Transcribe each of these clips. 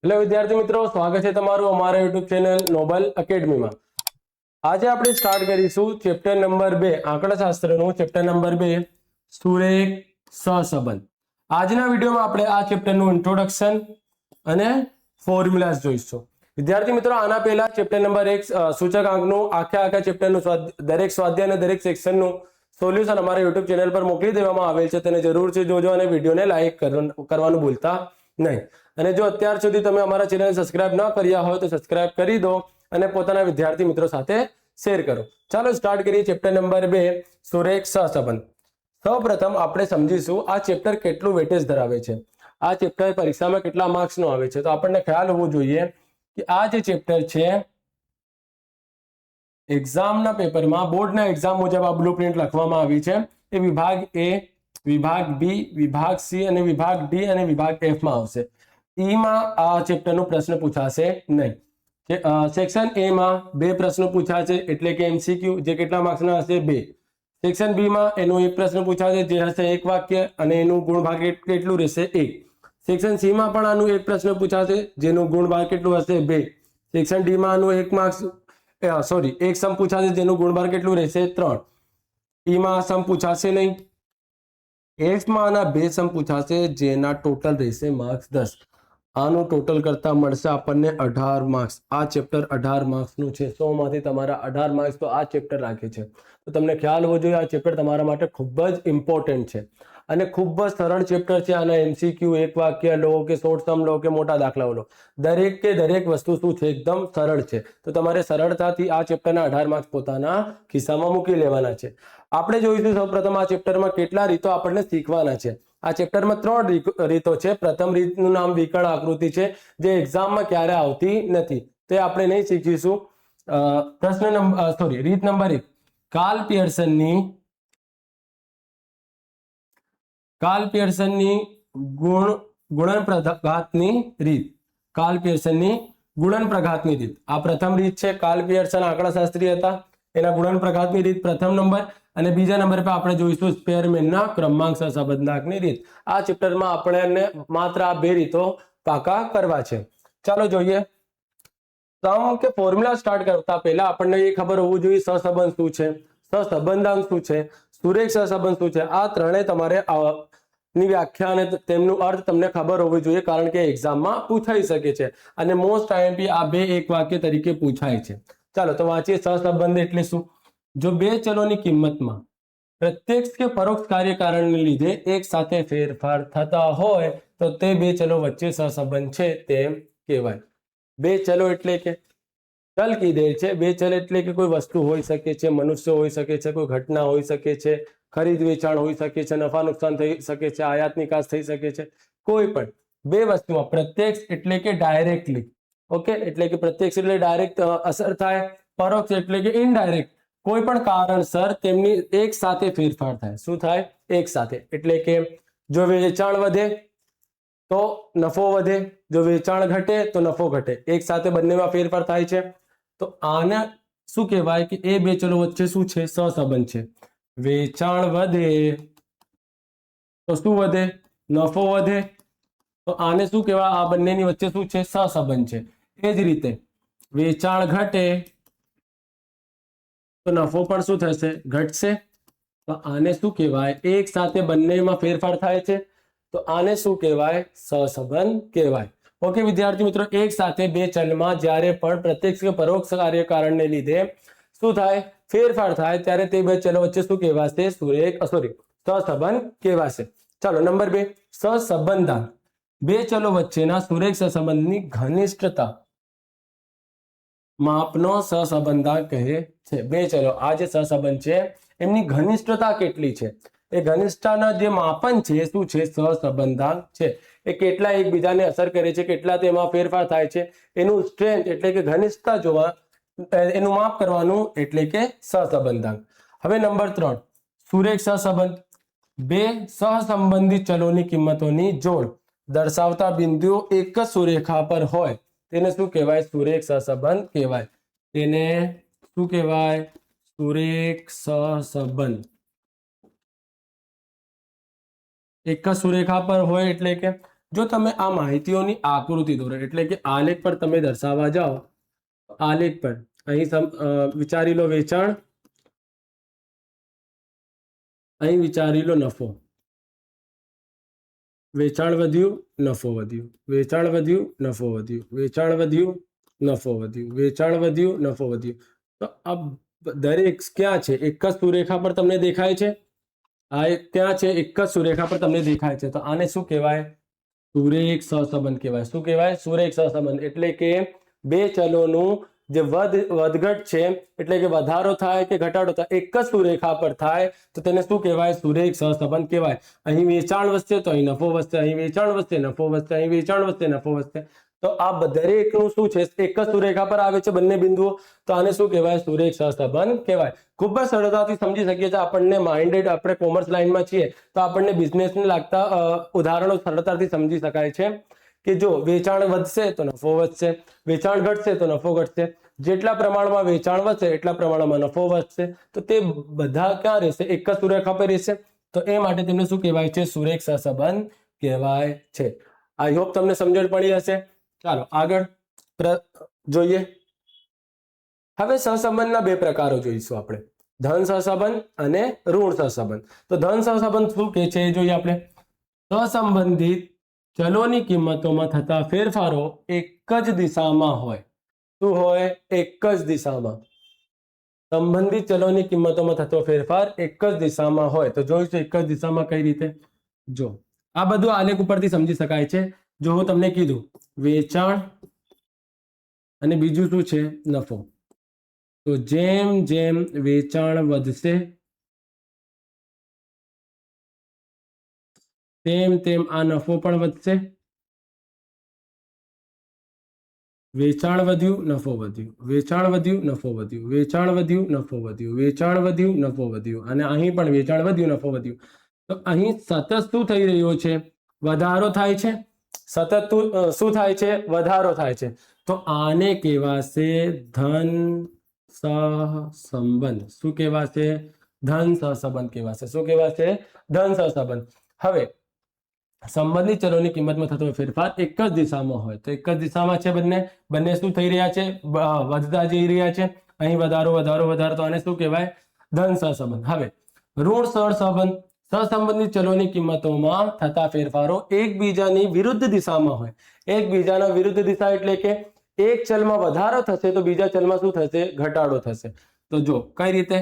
Hello વિદ્યાર્થી મિત્રો, સ્વાગત છે તમારું અમારા યુટ્યુબ ચેનલ નોબલ એકેડમીમાં। આજે આપણે સ્ટાર્ટ કરીશું ચેપ્ટર નંબર 2 આંકડાશાસ્ત્રનું ચેપ્ટર નંબર 2 સુરેખ સહસંબંધ। આજના વિડીયોમાં આપણે આ ચેપ્ટરનું ઇન્ટ્રોડક્શન અને ફોર્મ્યુલાસ જોઈશું। વિદ્યાર્થી મિત્રો, આના પહેલા ચેપ્ટર નંબર 1 સૂચકાંકનું આખા ચેપ્ટરનું દરેક સ્વાધ્યાય અને દરેક સેક્શનનું સોલ્યુશન અમારા યુટ્યુબ ચેનલ પર મોકલી દેવામાં આવેલ છે, તેને જરૂરથી જોજો અને વિડીયોને લાઈક કરવાનું ભૂલતા નહીં। અને જો અત્યાર સુધી તમે અમારા ચેનલ સબસ્ક્રાઇબ ન કર્યા હોય તો સબસ્ક્રાઇબ કરી દો અને પોતાના વિદ્યાર્થી મિત્રો સાથે શેર કરો। ચાલો સ્ટાર્ટ કરીએ ચેપ્ટર નંબર 2 સુરેખ સહસંબંધ। સૌપ્રથમ આપણે સમજીશું આ ચેપ્ટર કેટલું વેટેજ ધરાવે છે, આ ચેપ્ટર પરીક્ષામાં કેટલા માર્ક્સનું આવે છે। તો આપણને ખ્યાલ હોવો જોઈએ કે આ જે ચેપ્ટર છે એક્ઝામના પેપરમાં બોર્ડના એક્ઝામ મુજબ આ બ્લુપ્રિન્ટ લખવામાં આવી છે। એ વિભાગ એ, વિભાગ બી, વિભાગ સી અને વિભાગ ડી અને વિભાગ એફ માં આવશે। ઈ માં આ ચેપ્ટરનો પ્રશ્ન પૂછાશે નહીં। સેક્શન એ માં 2 પ્રશ્નો પૂછાશે એટલે કે એમસીક્યુ, જે કેટલા માર્ક્સના હશે 2। સેક્શન બી માં એનો એક પ્રશ્ન પૂછાશે જે હશે એક વાક્ય અને એનું ગુણભાગ કેટલું રહેશે 1। સેક્શન સી માં પણ આનું એક પ્રશ્ન પૂછાશે જેનું ગુણભાગ કેટલું હશે 2। સેક્શન ડી માં આનું એક સમ પૂછાશે જેનું ગુણભાર કેટલું રહેશે 3। ઈ માં સમ પૂછાશે નહીં। એફ માં આના 2 સમ પૂછાશે જેના ટોટલ રહેશે માર્ક્સ 10। આનું ટોટલ કરતા મળશે આપણને 18 માર્ક્સ। આ ચેપ્ટર 18 માર્ક્સનું છે। 100 માંથી તમારા 18 માર્ક્સ તો આ ચેપ્ટર રાખે છે। તો તમને ખ્યાલ હોવો જોઈએ આ ચેપ્ટર તમારા માટે ખૂબ જ ઇમ્પોર્ટન્ટ છે અને ખૂબ જ સરળ ચેપ્ટર છે। આના એમસીક્યુ, એક વાક્ય લો કે શોર્ટ સમ લો કે મોટા દાખલાઓ લો, દરેક વસ્તુ શું છે એકદમ સરળ છે। તો તમારે સરળતાથી આ ચેપ્ટરના 18 માર્ક્સ પોતાના ખિસ્સામાં મૂકી લેવાના છે। આપણે જોઈશું સૌપ્રથમ આ ચેપ્ટરમાં કેટલા રીતો આપણને શીખવાના છે। આ ચેપ્ટરમાં 3 રીતો છે। પ્રથમ રીતનું નામ વિકર્ણ આકૃતિ છે, જે એક્ઝામમાં ક્યારે આવતી નથી, તે આપણે નહીં શીખીશું। રીત નંબર 1 કાર્લ પિયર્સનની ગુણનપ્રઘાતની રીત। કાર્લ પિયર્સનની ગુણનપ્રઘાતની રીત આ પ્રથમ રીત છે। કાર્લ પિયર્સન આંકડાશાસ્ત્રી હતા, એના ગુણનપ્રઘાતની રીત પ્રથમ નંબર। અને બીજા નંબર પર આપણે જોઈશું સ્પેરમેનના ક્રમાંક સહસંબંધકની રીત। આ ચેપ્ટરમાં આપણે માત્ર આ 2 રીતો પાકા કરવા છે। ચાલો જોઈએ। સમ કે ફોર્મ્યુલા સ્ટાર્ટ કરતા પહેલા આપણને એ ખબર હોવું જોઈએ સહસંબંધ શું છે, સહસંબંધાંક શું છે, સુરેખ સહસંબંધ શું છે। આ ત્રણેય તમારે ની વ્યાખ્યા અને તેમનું અર્થ તમને ખબર હોવી જોઈએ, કારણ કે એક્ઝામમાં પૂછાઈ શકે છે અને મોસ્ટ આઈએમપી આ 2 એક વાક્ય તરીકે પૂછાય છે। ચાલો તો વાંચીએ। સહસંબંધ એટલે શું? જો 2 ચલોની કિંમતમાં પ્રત્યક્ષ કે પરોક્ષ કાર્યકારણને લીધે એક સાથે ફેરફાર થતા હોય તો તે 2 ચલો વચ્ચે સહસંબંધ છે તેમ કહેવાય। 2 ચલો એટલે કે ચલ કીધેલ છે। 2 ચલ એટલે કે કોઈ વસ્તુ હોઈ શકે છે, મનુષ્ય હોઈ શકે છે, કોઈ ઘટના હોઈ શકે છે, ખરીદ વેચાણ હોઈ શકે છે, નફા નુકસાન થઈ શકે છે, આયાત નિકાસ થઈ શકે છે, કોઈ પણ 2 વસ્તુમાં પ્રત્યક્ષ એટલે કે ડાયરેક્ટલી, ઓકે, એટલે કે પ્રત્યક્ષ એટલે ડાયરેક્ટ અસર થાય, પરોક્ષ એટલે કે ઇનડાયરેક્ટ કોઈ પણ કારણસર તેમની એક સાથે ફેરફાર થાય। શું થાય? એક સાથે। એટલે કે જો વેચાણ વધે તો નફો વધે, જો વેચાણ ઘટે તો નફો ઘટે, એક સાથે બંનેમાં ફેરફાર થાય છે। તો આને શું કહેવાય કે એ 2 ચલો વચ્ચે શું છે? સહસંબંધ છે। વેચાણ વધે તો શું વધે? નફો વધે। તો આને શું કહેવાય? આ બંનેની વચ્ચે શું છે? સહસંબંધ છે। એ જ રીતે વેચાણ ઘટે તો નફો પણ શું થશે? ઘટશે। તો આને શું કહેવાય? એક સાથે બંનેમાં ફેરફાર થાય છે, તો આને શું કહેવાય? સહસંબંધ કહેવાય। ઓકે વિદ્યાર્થી મિત્રો, એક સાથે 2 ચલમાં જ્યારે પણ પ્રત્યક્ષ કે પરોક્ષ કાર્યકારણને લીધે શું થાય? ફેરફાર થાય, ત્યારે તે 2 ચલો વચ્ચે શું કહેવાશે? સહસંબંધ કહેવાશે। ચાલો નંબર 2 સહસંબંધાંક। 2 ચલો વચ્ચેના સુરેખ સહસંબંધની ઘનિષ્ઠતા માપનો સહસંબંધાંક કહે છે। 2 ચલો આ જે સહસંબંધ છે એમની ઘનિષ્ઠતા કેટલી છે, એ ઘનિષ્ઠતાના જે માપન છે એ શું છે? સહસંબંધાંક છે। એ કેટલા એકબીજાને અસર કરે છે, કેટલા તેમાં ફેરફાર થાય છે, એનું સ્ટ્રેન્થ એટલે કે ઘનિષ્ઠતા જોવા, એનું માપ કરવાનું એટલે કે સહસંબંધાંક। હવે નંબર 3 સુરેખ સહસંબંધ। 2 સહસંબંધિત ચલોની કિંમતોની જોડ દર્શાવતા બિંદુઓ એક જ સુરેખા પર હોય તેને શું કહેવાય? સુરેખ સહસંબંધ કહેવાય। તેને શું કહેવાય? સુરેખ સહસંબંધ। એક જ સુરેખા પર હોય એટલે કે જો તમે આ માહિતીઓની આકૃતિ દોરો એટલે કે આલેખ પર તમે દર્શાવવા જાઓ, આલેખ પર અહીં વિચારી લો વેચાણ, અહીં વિચારી લો નફો, વેચાણ વધ્યું, નફો વધ્યું, વેચાણ વધ્યું, નફો વધ્યું, વેચાણ વધ્યું, નફો વધ્યું, વેચાણ વધ્યું, નફો વધ્યું. તો આ દરેક ક્યાં છે? એક જ સુરેખા પર તમને દેખાય છે. આ ક્યાં છે? એક જ સુરેખા પર તમને દેખાય છે. તો આને શું કહેવાય? સુરેખ સહસંબંધ કહેવાય. શું કહેવાય? સુરેખ સહસંબંધ. એટલે કે બે ચલોનું જે વધઘટ છે એટલે કે વધારો થાય કે ઘટાડો થાય એક જ સુરેખા પર થાય તો તેને શું કહેવાય? સુરેખ સહસંબંધ કહેવાય. અહીં વેચાણ વધશે તો અહીં નફો વધશે, અહીં વેચાણ વધશે નફો વધશે, અહીં વેચાણ વધશે નફો વધશે. તો આ દરેકનું શું છે? એક જ સુરેખા પર આવે છે બંને બિંદુઓ. તો આને શું કહેવાય? સુરેખ સહસંબંધ કહેવાય. ખૂબ જ સરળતાથી સમજી શકીએ છીએ. આપણને માઇન્ડેડ, આપણે કોમર્સ લાઈનમાં છીએ તો આપણને બિઝનેસને લાગતા ઉદાહરણો સરળતાથી સમજી શકાય છે કે જો વેચાણ વધશે તો નફો વધશે, વેચાણ ઘટશે તો નફો ઘટશે. જેટલા પ્રમાણમાં વેચાણ વધશે એટલા પ્રમાણમાં નફો વધશે. તો તે બધા ક્યાં રહેશે? એક જ સુરેખા પર રહેશે. તો એ માટે તેમને શું કહેવાય છે? સુરેખ સહસંબંધ કહેવાય છે. આઈ હોપ તમને સમજણ પડી હશે. ચાલો આગળ જોઈએ. હવે સહસંબંધના બે પ્રકારો જોઈશું આપણે, ધન સહસંબંધ અને ઋણ સહસંબંધ. તો ધન સહસંબંધ શું કહે છે એ જોઈએ આપણે. સહસંબંધિત ચલોની કિંમતોમાં થતા ફેરફારો એક જ દિશામાં હોય. શું હોય? એક જ દિશામાં. સંબંધિત ચલોની કિંમતોમાં થતો ફેરફાર એક જ દિશામાં હોય. તો જોઈશું એક જ દિશામાં કઈ રીતે. જો આ બધું આલેખ ઉપરથી સમજી શકાય છે. જો હું તમને કીધું વેચાણ અને બીજું શું છે? નફો. તો જેમ જેમ વેચાણ વધશે તેમ તેમ આ નફો પણ વધશે. વેચાણ વધ્યું, નફો વધ્યું, વેચાણ વધ્યું, નફો વધ્યું, વેચાણ વધ્યું, નફો વધ્યું, વેચાણ વધ્યું, નફો વધ્યું, અને અહીં પણ વેચાણ વધ્યું, નફો વધ્યું. તો અહીં સતત શું થઈ રહ્યો છે? વધારો થાય છે. સતત શું થાય છે? વધારો થાય છે. તો આને કહેવાશે ધન સહસંબંધ. શું કહેવાશે? ધન સહસંબંધ કહેવાશે. શું કહેવાશે? ધન સહસંબંધ. હવે સંબંધિત ચલોની કિંમતમાં થતો ફેરફાર એક જ દિશામાં હોય. તો એક જ દિશામાં છે બંને શું થઈ રહ્યા છે? વધતા જઈ રહ્યા છે. અહીં વધારો વધારો વધારો. તો આને શું કહેવાય? ધન સહસંબંધ. હવે ઋણ સહસંબંધ. સહસંબંધિત ચલોની કિંમતોમાં થતા ફેરફારો એકબીજાની વિરુદ્ધ દિશામાં હોય. એકબીજાના વિરુદ્ધ દિશા એટલે કે એક ચલમાં વધારો થશે તો બીજા ચલમાં શું થશે? ઘટાડો થશે. તો જો કઈ રીતે.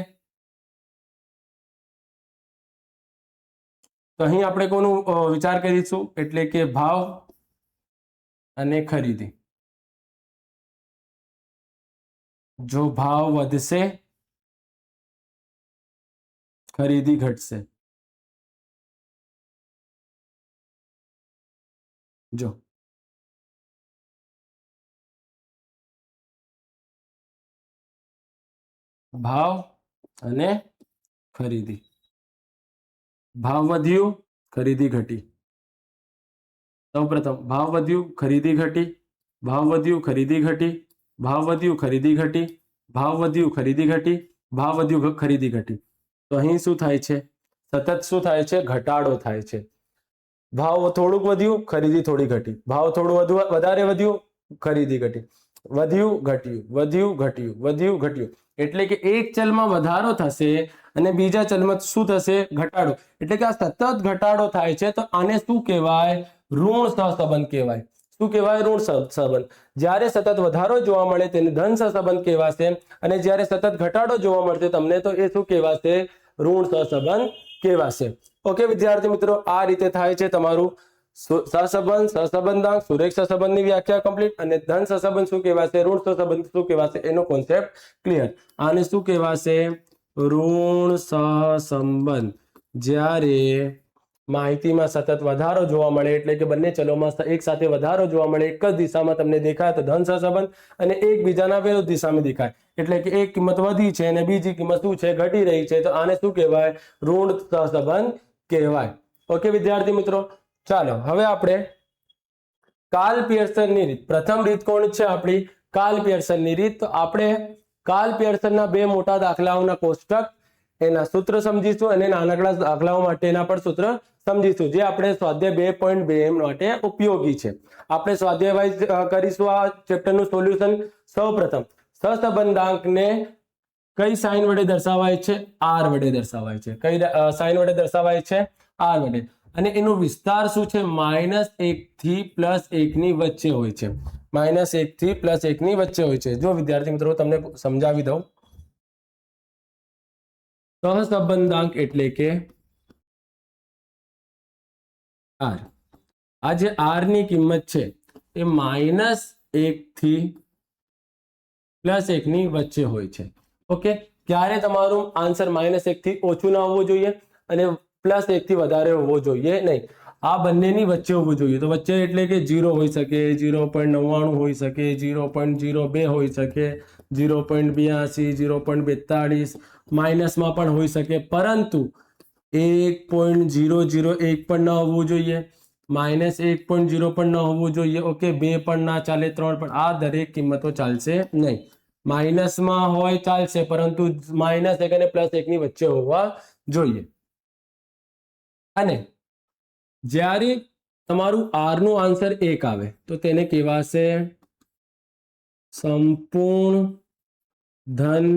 તો અહીં આપણે કોનું વિચાર કરીશું એટલે કે ભાવ અને ખરીદી. જો ભાવ વધશે ખરીદી ઘટશે. જો ભાવ અને ખરીદી. ભાવ વધ્યું, ખરીદી ઘટી. સૌપ્રથમ ભાવ વધ્યું, ખરીદી ઘટી. ભાવ વધ્યું, ખરીદી ઘટી. ભાવ વધ્યું, ખરીદી ઘટી. ભાવ વધ્યું, ખરીદી ઘટી. ભાવ વધ્યું, ખરીદી ઘટી. તો અહીં શું થાય છે? સતત શું થાય છે? ઘટાડો થાય છે. ભાવ થોડુંક વધ્યું, ખરીદી થોડી ઘટી. ભાવ થોડું વધારે વધ્યું, ખરીદી ઘટી. વધ્યું, ઘટ્યું, વધ્યું, ઘટ્યું, વધ્યું, ઘટ્યું. એટલે કે એક ચલમાં વધારો થશે અને બીજા ચલમાં શું થશે? ઘટાડો. એટલે કે આ સતત ઘટાડો થાય છે. તો આને શું કહેવાય? ઋણ સહસંબંધ કહેવાય. શું કહેવાય? ઋણ સહસંબંધ. જ્યારે સતત વધારો જોવા મળે તેને ધન સહસંબંધ કહેવાશે અને જ્યારે સતત ઘટાડો જોવા મળશે તમને તો એ શું કહેવાશે? ઋણ સહસંબંધ કહેવાશે. ઓકે વિદ્યાર્થી મિત્રો, આ રીતે થાય છે તમારું સહસંબંધ, સહસંબંધાંક, સુરેખ સહસંબંધની વ્યાખ્યા કમ્પ્લીટ અને ધન સહસંબંધ શું કહેવાશે, ઋણ સહસંબંધ શું કહેવાશે એનો કોન્સેપ્ટ ક્લિયર. આને શું કહેવાશે? ઋણ સહસંબંધ. જ્યારે માહિતીમાં સતત વધારો જોવા મળે એટલે કે બંને ચલોમાં એક સાથે વધારો જોવા મળે, એક જ દિશામાં તમને દેખાય તો ધન સહસંબંધ અને એકબીજાના વિરુદ્ધ દિશામાં દેખાય એટલે કે એક કિંમત વધી છે અને બીજી કિંમત શું છે? ઘટી રહી છે. તો આને શું કહેવાય? ઋણ સહસંબંધ કહેવાય. ઓકે વિદ્યાર્થી મિત્રો, ચાલો હવે આપણે કાર્લ પિયર્સનની રીત. પ્રથમ રીત કોણ છે આપણી? કાર્લ પિયર્સનની રીત. તો આપણે કાર્લ પિયર્સનના બે મોટા દાખલાઓના કોષ્ટક એના સૂત્ર સમજીશું અને નાનકડા દાખલાઓ માટેના પણ સૂત્ર સમજીશું, જે આપણે સ્વાધ્યાય 2.2 માટે ઉપયોગી છે. આપણે સ્વાધ્યાય વાઇઝ કરીશું આ ચેપ્ટરનું સોલ્યુશન. સૌપ્રથમ સહસંબંધાંકને કઈ સાઇન વડે દર્શાવાય છે? આર વડે દર્શાવાય છે. કઈ સાઇન વડે દર્શાવાય છે? આર વડે. અને એનો વિસ્તાર શું છે? -1 થી +1 ની વચ્ચે હોય છે. -1 થી +1 ની વચ્ચે હોય છે. જો વિદ્યાર્થી મિત્રો તમને સમજાવી દઉં, સહસંબંધાંક એટલે કે આર. આ જે આર ની કિંમત છે એ -1 થી +1 ની વચ્ચે હોય છે. ઓકે, ક્યારે તમારું આન્સર -1 થી ઓછું ના હોવું જોઈએ અને +1 થી વધારે હોવો જોઈએ નહીં. આ બંનેની વચ્ચે હોવું જોઈએ. તો વચ્ચે એટલે કે 0 હોઈ શકે, 0.99 હોઈ શકે, 0.02 હોઈ શકે, 0.82, 0.42, માઇનસમાં પણ હોઈ શકે, પરંતુ 1.001 પણ ન હોવું જોઈએ, -1.0 પણ ન હોવું જોઈએ. ઓકે, 2 પણ ના ચાલે, 3 પણ. આ દરેક કિંમતો ચાલશે નહીં. માઇનસમાં હોય ચાલશે, પરંતુ -1 અને +1 ની વચ્ચે હોવા જોઈએ. અને જ્યારે તમારું આર નું આન્સર 1 આવે તો તેને કહેવાશે સંપૂર્ણ ધન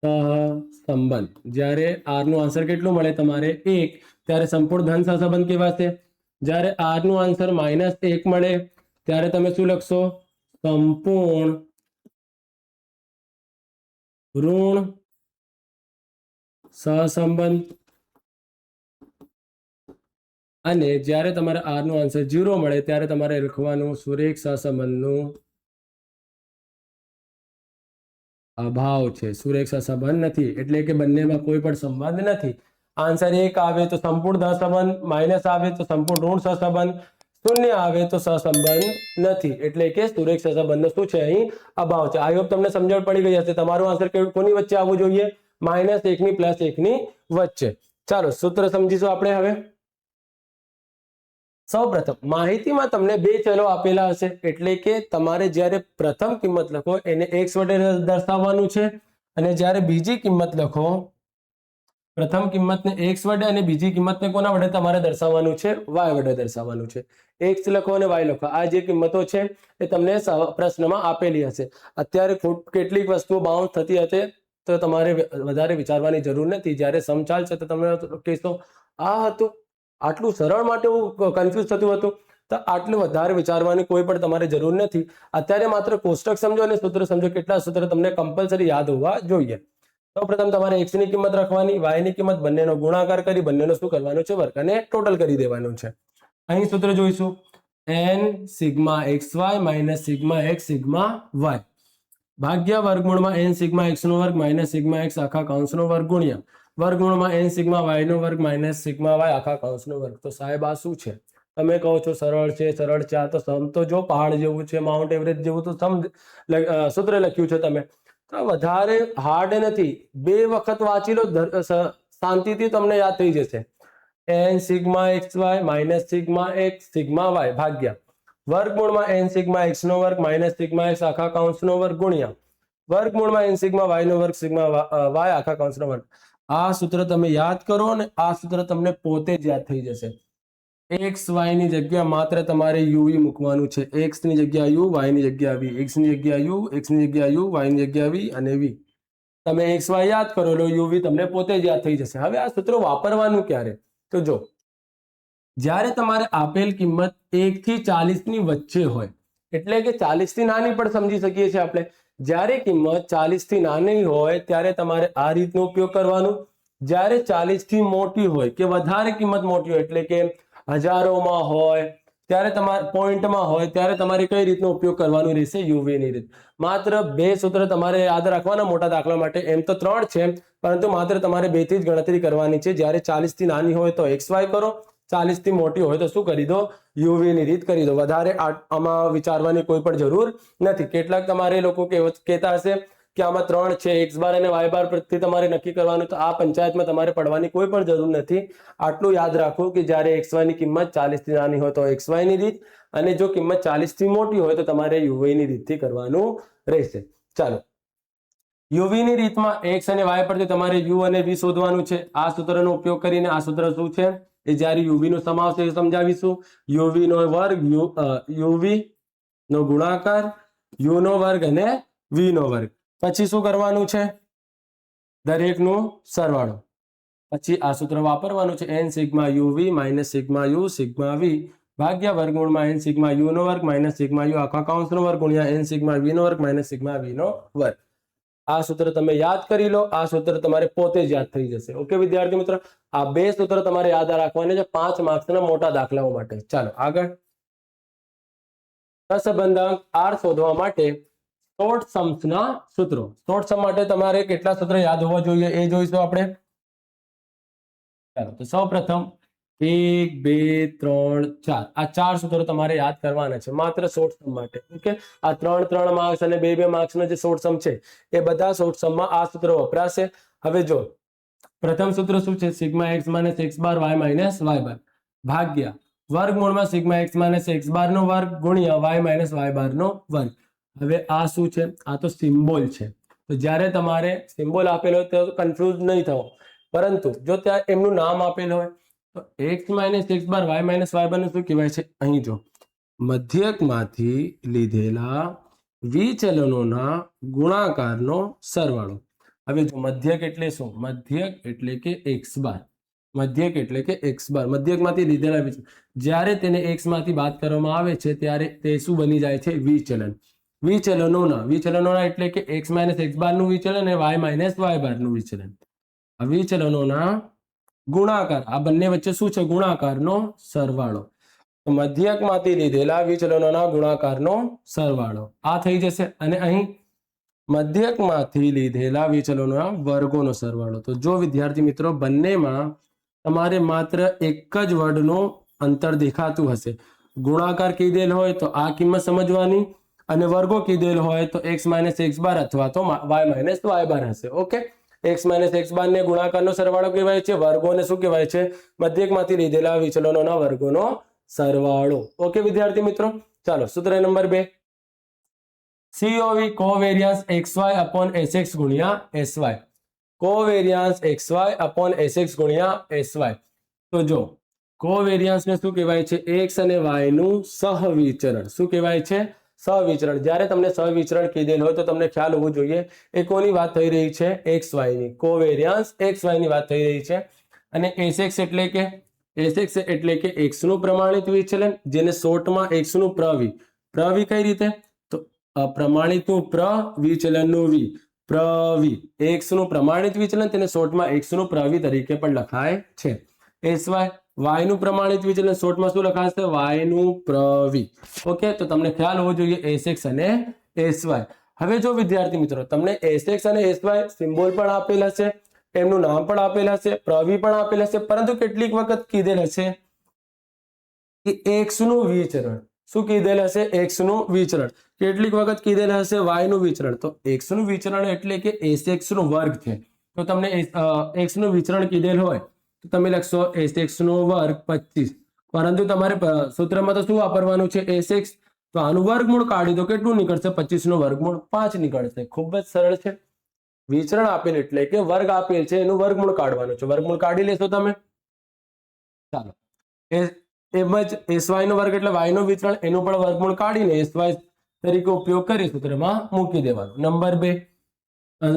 સહસંબંધ. જ્યારે આર નું આન્સર કેટલું મળે તમારે? 1, ત્યારે સંપૂર્ણ ધન સહસંબંધ કહેવાશે. જ્યારે આર નું આન્સર -1 મળે ત્યારે તમે શું લખશો? સંપૂર્ણ ઋણ સહસંબંધ. અને જ્યારે તમારે આર નું આન્સર 0 મળે ત્યારે તમારે લખવાનું સુરેખ સહસંબંધનું અભાવ છે. સુરેખ સહસંબંધ નથી, એટલે કે બંનેમાં કોઈ પણ સંબંધ નથી. આન્સર 1 આવે તો સંપૂર્ણ સહસંબંધ, માઇનસ આવે તો સંપૂર્ણ ઋણ સહસંબંધ, 0 આવે તો સહસંબંધ નથી, એટલે કે સુરેખ સહસંબંધનો શું છે? અહીં અભાવ છે. આઈ હોપ તમને સમજણ પડી ગઈ હશે. તમારું આન્સર કોની વચ્ચે આવવું જોઈએ? -1 ની +1 ની વચ્ચે. ચાલો સૂત્ર સમજીશું આપણે હવે. સૌપ્રથમ માહિતીમાં તમને 2 ચલો આપેલા હશે, એટલે કે તમારે જ્યારે પ્રથમ કિંમત લખો એને x વડે દર્શાવવાનું છે, અને જ્યારે બીજી કિંમત લખો, પ્રથમ કિંમતને x વડે અને બીજી કિંમતને કોના વડે તમારે દર્શાવવાનું છે? y વડે દર્શાવવાનું છે. x લખો અને y લખો. આ જે કિંમતો છે એ તમને પ્રશ્નમાં આપેલી હશે. અત્યારે કેટલીક વસ્તુઓ બાઉન્સ થતી હશે તો તમારે વધારે વિચારવાની જરૂર નથી. જ્યારે સમ ચાલશે તો તમે કહેશો આ હતું, આટલું સરળ માટે હું કન્ફ્યુઝ થતું હતું. તો આટલું વધારે વિચારવાની કોઈ પણ તમારે જરૂર નથી. અત્યારે માત્ર કોષ્ટક સમજો અને સૂત્ર સમજો. કેટલા સૂત્ર તમને કમ્પલસરી યાદ હોવા જોઈએ. સૌપ્રથમ તમારે x ની કિંમત રાખવાની, y ની કિંમત, બંનેનો ગુણાકાર કરી બંનેનો શું કરવાનું છે? વર્ગ, અને ટોટલ કરી દેવાનું છે. અહીં સૂત્ર જોઈશું, n sigma xy minus sigma x sigma y ભાગ્યા વર્ગમૂળમાં n સિગ્મા x નો વર્ગ માઇનસ સિગ્મા x આખા કૌંસનો વર્ગ ગુણ્યા વર્ગમૂળમાં n સિગ્મા y નો વર્ગ માઇનસ સિગ્મા y આખા કૌંસનો વર્ગ. તો સાહેબ આ શું છે? તમે કહો છો સરળ છે, સરળ છે. આ તો સમ તો જો પહાડ જેવું છે, માઉન્ટ એવરેસ્ટ જેવું તો સૂત્ર લખ્યું છે તમે. તો વધારે હાર્ડ નથી. 2 વખત વાંચી લો, શાંતિથી તમને યાદ થઈ જશે. n sigma xy minus sigma x sigma y ભાગ્યા વર્ગમૂળમાં n સિગ્મા x નો વર્ગ માઇનસ સિગ્મા x આખા કૌંસનો વર્ગ ગુણ્યા વર્ગમૂળમાં n સિગ્મા y નો વર્ગ સિગ્મા y આખા કૌંસનો વર્ગ. આ સૂત્ર તમે યાદ કરો અને આ સૂત્ર તમને પોતે જ યાદ થઈ જશે. x y ની જગ્યા માત્ર તમારે u મૂકવાનું છે. x ની જગ્યા u, y ની જગ્યા v, x ની જગ્યા u, x ની જગ્યા u, y ની જગ્યા v અને v. તમે x y યાદ કરો લો, u v તમને પોતે જ યાદ થઈ જશે. હવે આ સૂત્રો વાપરવાનું ક્યારે? તો જો જ્યારે તમારે આપેલ કિંમત 1 થી 40 ની વચ્ચે હોય, એટલે કે 40 થી નાની પણ સમજી શકીએ છીએ આપણે. જ્યારે કિંમત 40 થી નાની હોય ત્યારે તમારે આ રીતનો ઉપયોગ કરવાનો. જ્યારે 40 થી મોટી હોય કે વધારે કિંમત મોટી હોય, એટલે કે હજારોમાં હોય, ત્યારે તમારે પોઈન્ટમાં હોય, ત્યારે તમારે કઈ રીતનો ઉપયોગ કરવાનો રહેશે? યુવી ની રીત. માત્ર 2 સૂત્ર તમારે યાદ રાખવાના મોટા દાખલા માટે. એમ તો 3 છે, પરંતુ માત્ર તમારે 2 થી જ ગણતરી કરવાની છે. જ્યારે 40 થી નાની હોય તો XY કરો, 40 થી મોટી હોય તો શું કરી દો? યુવી ની રીત કરી દો. વધારે આમાં વિચારવાની કોઈ પણ જરૂર નથી. કેટલાક તમારે લોકો કહેતા હશે કે આમાં 3 છે, x બાર અને y બાર પરથી તમારે નક્કી કરવાનું. તો આ પંચાયતમાં તમારે પડવાની કોઈ પણ જરૂર નથી. આટલું યાદ રાખો કે જ્યારે xy ની કિંમત 40 થી નાની હોય તો xy ની રીત, અને જો કિંમત 40 થી મોટી હોય તો તમારે યુવી ની રીતથી કરવાનું રહેશે. ચાલો, યુવી ની રીતમાં x અને y પરથી તમારે u અને v શોધવાનું છે. આ સૂત્રનો ઉપયોગ કરીને આ સૂત્ર શું છે એ જ્યારે યુવી નો સમ આવશે એ સમજાવીશું. યુવી નો વર્ગ યુવી નો ગુણાકાર u નો વર્ગ અને v નો વર્ગ. પછી શું કરવાનું છે? દરેકનો સરવાળો. પછી આ સૂત્ર વાપરવાનું છે n sigma UV minus sigma U sigma V ભાગ્યા વર્ગમૂળમાં n સિગ્મા યુ નો વર્ગ માઇનસ સિગ્મા યુ આખા કૌંસનો વર્ગ ગુણ્યા n સિગ્મા વી નો વર્ગ માઇનસ સિગ્મા વી નો વર્ગ. આ સૂત્ર તમે યાદ કરી લો. આ સૂત્ર તમારે પોતે જ યાદ થઈ જશે. ઓકે વિદ્યાર્થી મિત્રો, આ બે સૂત્ર તમારે યાદ રાખવાના છે 5 માર્ક્સના મોટા દાખલાઓ માટે. ચાલો આગળ. સહસંબંધાંક r શોધવા માટે શોર્ટ सम्सના સૂત્રો. શોર્ટ સમ માટે તમારે કેટલા સૂત્ર યાદ હોવા જોઈએ એ જોઈશું આપણે. ચાલો તો સૌપ્રથમ 1 2 3 4 આ 4 સૂત્રો તમારે યાદ કરવાના છે માત્ર શોર્ટ સમ માટે. ઓકે, આ 3 માર્ક્સ અને 2 માર્ક્સનો જે શોર્ટ સમ છે એ બધા શોર્ટ સમમાં આ સૂત્ર વપરાશે. હવે જો પ્રથમ સૂત્ર શું છે? સિગ્મા x માઇનસ x બાર y માઇનસ y બાર ભાગ્યા વર્ગમૂળમાં સિગ્મા x માઇનસ x બાર નો વર્ગ ગુણ્યા y માઇનસ y બાર નો વર્ગ. હવે આ શું છે? આ તો સિમ્બોલ છે. તો જ્યારે તમારે સિમ્બોલ આપેલો હોય તો કન્ફ્યુઝ નહીં થવો, પરંતુ જો ત્યાં એમનું નામ આપેલું હોય તો x માઇનસ x બાર y માઇનસ y બાર નું શું કહેવાય છે? અહીં જો મધ્યકમાંથી લીધેલા વિચલનોના ગુણાકારનો સરવાળો. હવે જો મધ્યક એટલે શું? મધ્યક એટલે કે x બાર. મધ્યક એટલે કે x બાર મધ્યકમાંથી લીધેલા વિચલન. જ્યારે તેને x માંથી બાદ કરવામાં આવે છે ત્યારે તે શું બની જાય છે? વિચલન. વિચલનોના એટલે કે x માઇનસ x બાર નું વિચલન અને y માઇનસ y બાર નું વિચલન. આ વિચલનોના ગુણાકાર, આ બંને વચ્ચે શું છે? ગુણાકારનો સરવાળો. મધ્યકમાંથી લીધેલા વિચલનોના ગુણાકારનો સરવાળો આ થઈ જશે. અને અહીં મધ્યકમાંથી લીધેલા વિચલનોના વર્ગોનો સરવાળો. તો જો વિદ્યાર્થી મિત્રો બંનેમાં તમારે માત્ર એક જ વર્ડનું અંતર દેખાતું હશે. ગુણાકાર કીધેલ હોય તો આ કિંમત સમજવાની અને વર્ગો કીધેલ હોય તો x માઇનસ x બાર અથવા તો y માઇનસ y બાર હશે. ઓકે, x માઇનસ x બાર ને ગુણાકારનો સરવાળો કહેવાય છે. વર્ગોને શું કહેવાય છે? મધ્યકમાંથી લીધેલા વિચલનોના વર્ગોનો સરવાળો. ઓકે વિદ્યાર્થી મિત્રો, ચાલો સૂત્ર number 2. COV covariance xy upon sx ગુણ્યા sy. Covariance xy upon sx ગુણ્યા sy. તો જો કોવેરિયન્સ ને શું કહેવાય છે? x અને y નું સહવિચરણ. શું કહેવાય છે? સહવિચરણ. જ્યારે તમને સહવિચરણ કીધેલ હોય તો તમને ખ્યાલ હોવો જોઈએ એ કોની વાત થઈ રહી છે? xy ની. કોવેરિયન્સ xy ની વાત થઈ રહી છે. અને sx એટલે કે x નું પ્રમાણિત વિચલન, જેને શોર્ટમાં x નું પ્રવિ. પ્રવિ કઈ રીતે? તો પ્રમાણિતનું પ્ર, વિચલનનું વિ. પ્રવિ. x નું પ્રમાણિત વિચલન તેને શોર્ટમાં x નું પ્રવિ તરીકે પણ લખાય છે. sy y નું પ્રમાણિત વિચલન શોર્ટમાં શું લખાશે? y નું પ્રવિ. ઓકે, તો તમને ખ્યાલ હોવો જોઈએ sx અને sy. હવે જો વિદ્યાર્થી મિત્રો તમને sx અને sy સિમ્બોલ પણ આપેલા છે, એમનું નામ પણ આપેલા છે, પ્રવિ પણ આપેલા છે, પરંતુ કેટલીક વખત કીધેલ હશે કે x નું વિચરણ. શું કીધેલ હશે? x નું વિચરણ. કેટલીક વખત કીધેલ હશે y નું વિચરણ. તો x નું વિચરણ એટલે કે sx નો વર્ગ છે. તો તમને x નું વિચરણ કીધેલ હોય તો તમે લખશો sx નો વર્ગ 25. પરંતુ તમારે સૂત્રમાં તો શું વાપરવાનું છે? sx. તો આનું વર્ગમૂળ કાઢી દો. કેટલું નીકળશે? 25 નું વર્ગમૂળ 5 નીકળશે. ખૂબ જ સરળ છે. વિચરણ આપેલ એટલે કે વર્ગ આપેલ છે, એનું વર્ગમૂળ કાઢવાનું છે. વર્ગમૂળ કાઢી લેશો તમે. ચાલો, એમ જ sy નો વર્ગ એટલે y નું વિચરણ, એનું પણ વર્ગમૂળ કાઢીને sy તરીકે ઉપયોગ કરી સૂત્રમાં મૂકી દેવાનું. Number 2.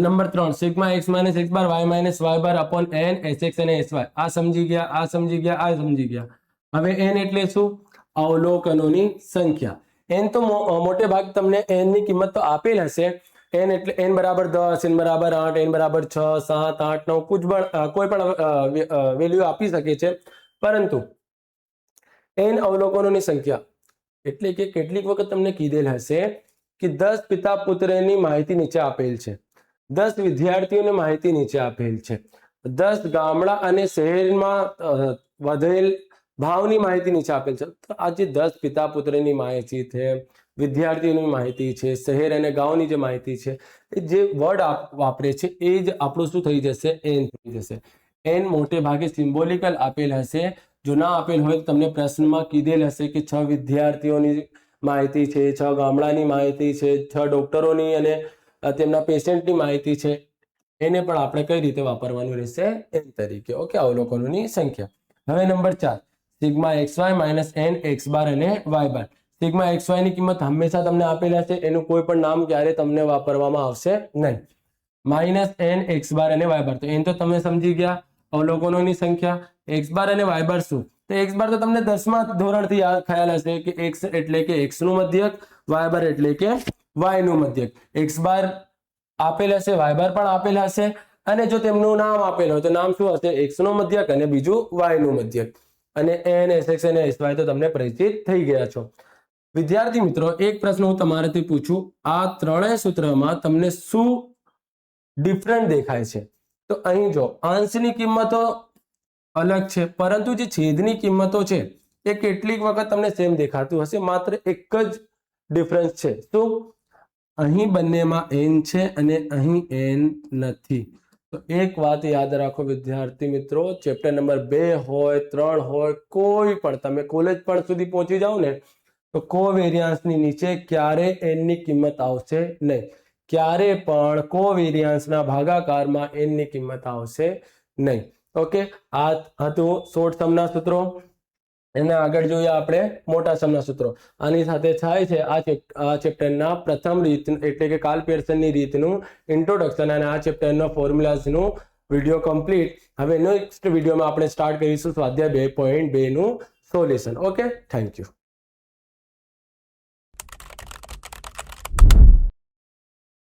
Number 3 sigma x minus x બાર y માઇનસ y બાર અપોન n sx અને sy. આ સમજી ગયા, આ સમજી ગયા, આ સમજી ગયા. હવે n એટલે શું? અવલોકનોની સંખ્યા. n તો મોટે ભાગ તમને n ની કિંમત તો આપેલ હશે. n એટલે n બરાબર 10, n બરાબર 8, n બરાબર 6, 7, 8, 9 કોઈ પણ વેલ્યુ આપી શકે છે. પરંતુ n અવલોકનોની સંખ્યા એટલે કે કેટલીક વખત તમને કીધેલ હશે કે 10 પિતા પુત્રની માહિતી નીચે આપેલ છે, 10 વિદ્યાર્થીઓની માહિતી નીચે આપેલ છે, 10 ગામડા અને શહેરમાં વધેલ ભાવની માહિતી નીચે આપેલ છે. તો આ જે 10 પિતા પુત્રની માહિતી છે, વિદ્યાર્થીઓની માહિતી છે, શહેર અને ગામની જે માહિતી છે, એ જે વર્ડ વાપરે છે એ જ આપણું શું થઈ જશે? n થઈ જશે. n મોટે ભાગે સિમ્બોલિકલ આપેલ હશે. જો ના આપેલ હોય તો તમને પ્રશ્નમાં કીધેલ હશે કે 6 વિદ્યાર્થીઓની માહિતી છે, 6 ગામડાની માહિતી છે, 6 ડોક્ટરોની અને તેમના પેશન્ટની માહિતી છે એને પણ આપણે કઈ રીતે વાપરવાનું રહેશે n તરીકે. ઓકે, અવલોકનોની સંખ્યા. હવે number 4 sigma xy minus n x બાર અને y બાર. સિગ્મા xy ની કિંમત હંમેશા તમને આપેલા છે, એનું કોઈ પણ નામ ક્યારે તમને વાપરવામાં આવશે નહીં. માઇનસ n x બાર અને y બાર, તો n તો તમે સમજી ગયા. અવલોકનોની સંખ્યા x બાર અને y બાર શું? તો x બાર તો તમને 10મા ધોરણથી ખ્યાલ હશે કે x એટલે કે x નું મધ્યક, y બાર એટલે કે y નું મધ્યક. x બાર આપેલ હશે, y બાર પણ આપેલ હશે, અને જો તેમનું નામ આપેલ હોય તો નામ શું હશે? x નું મધ્યક અને બીજું y નું મધ્યક. અને n sx અને sy તો તમને પરિચિત થઈ ગયા છો. વિદ્યાર્થી મિત્રો, એક પ્રશ્ન હું તમારાથી પૂછું, આ ત્રણેય સૂત્રમાં તમને શું ડિફરન્ટ દેખાય છે? તો અહીં જો અંશની કિંમતો અલગ છે, પરંતુ જે છેદની કિંમતો છે એ કેટલીક વખત તમને સેમ દેખાતું હશે. માત્ર એક જ ડિફરન્સ છે. શું? અહીં બંનેમાં n છે અને અહીં n નથી. તો એક વાત યાદ રાખો વિદ્યાર્થી મિત્રો, ચેપ્ટર નંબર 2 હોય, 3 હોય, કોઈ પણ તમે કોલેજ પણ સુધી પહોંચી જાઓ ને, તો કોવેરિયન્સની નીચે ક્યારે n ની કિંમત આવશે નહીં. ક્યારે પણ કોવેરિયન્સના ભાગાકારમાં n ની કિંમત આવશે નહીં. ઓકે, આ હતું શોર્ટ સમના સૂત્રો. એને આગળ જોઈએ આપણે મોટા સમના સૂત્રો. આની સાથે થાય છે આ ચેપ્ટરના પ્રથમ રીત એટલે કે કાર્લ પિયર્સનની રીતનું ઇન્ટ્રોડક્શન અને આ ચેપ્ટરના ફોર્મ્યુલાઝનું વિડીયો કમ્પ્લીટ. હવે નેક્સ્ટ વિડીયોમાં આપણે સ્ટાર્ટ કરીશું સ્વાધ્યાય 2.2 નું સોલ્યુશન. Okay, thank you.